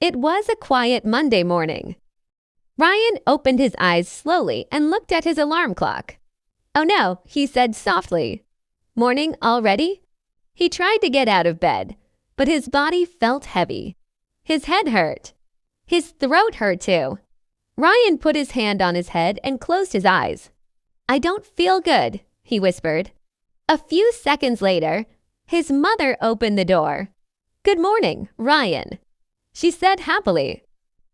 It was a quiet Monday morning. Ryan opened his eyes slowly and looked at his alarm clock. "Oh no," he said softly. "Morning already?" He tried to get out of bed, but his body felt heavy. His head hurt. His throat hurt too. Ryan put his hand on his head and closed his eyes. "I don't feel good," he whispered. A few seconds later, his mother opened the door. "Good morning, Ryan," she said happily.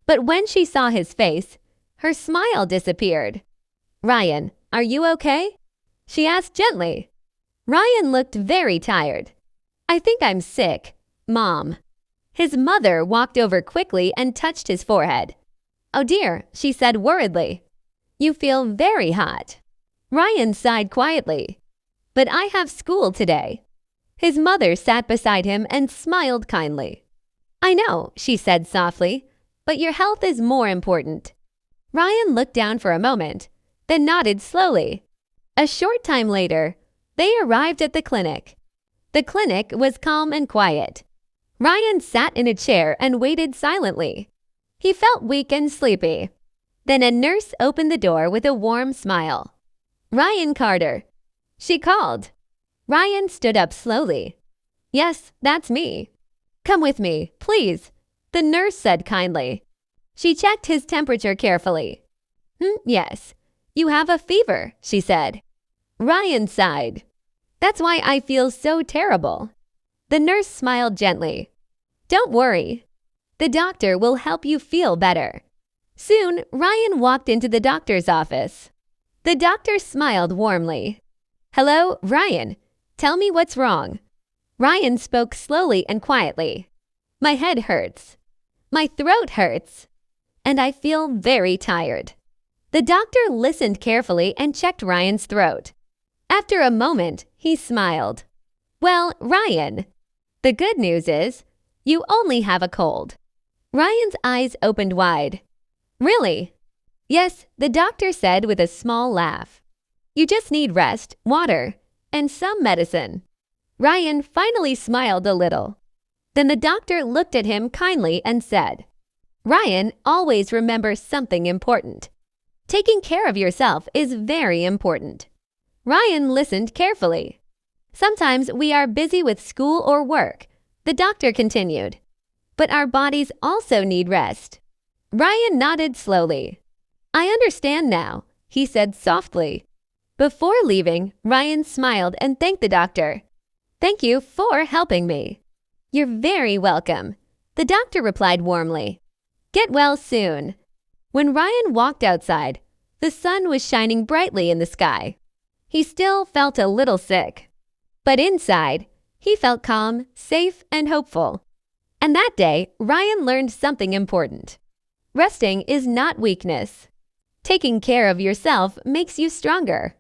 But when she saw his face, her smile disappeared. "Ryan, are you okay?" she asked gently. Ryan looked very tired. "I think I'm sick, Mom." His mother walked over quickly and touched his forehead. "Oh dear," she said worriedly. "You feel very hot." Ryan sighed quietly. "But I have school today." His mother sat beside him and smiled kindly. "I know," she said softly, "but your health is more important." Ryan looked down for a moment, then nodded slowly. A short time later, they arrived at the clinic. The clinic was calm and quiet. Ryan sat in a chair and waited silently. He felt weak and sleepy. Then a nurse opened the door with a warm smile. "Ryan Carter," she called. Ryan stood up slowly. "Yes, that's me." "Come with me, please," the nurse said kindly. She checked his temperature carefully. Yes, you have a fever," she said. Ryan sighed. "That's why I feel so terrible." The nurse smiled gently. "Don't worry. The doctor will help you feel better." Soon, Ryan walked into the doctor's office. The doctor smiled warmly. "Hello, Ryan. Tell me what's wrong." Ryan spoke slowly and quietly. "My head hurts. My throat hurts. And I feel very tired." The doctor listened carefully and checked Ryan's throat. After a moment, he smiled. "Well, Ryan, the good news is you only have a cold." Ryan's eyes opened wide. "Really?" "Yes," the doctor said with a small laugh. "You just need rest, water, and some medicine." Ryan finally smiled a little. Then the doctor looked at him kindly and said, "Ryan, always remember something important. Taking care of yourself is very important." Ryan listened carefully. "Sometimes we are busy with school or work," the doctor continued. "But our bodies also need rest." Ryan nodded slowly. "I understand now," he said softly. Before leaving, Ryan smiled and thanked the doctor. "Thank you for helping me." "You're very welcome," the doctor replied warmly. "Get well soon." When Ryan walked outside, the sun was shining brightly in the sky. He still felt a little sick. But inside, he felt calm, safe, and hopeful. And that day, Ryan learned something important. Resting is not weakness. Taking care of yourself makes you stronger.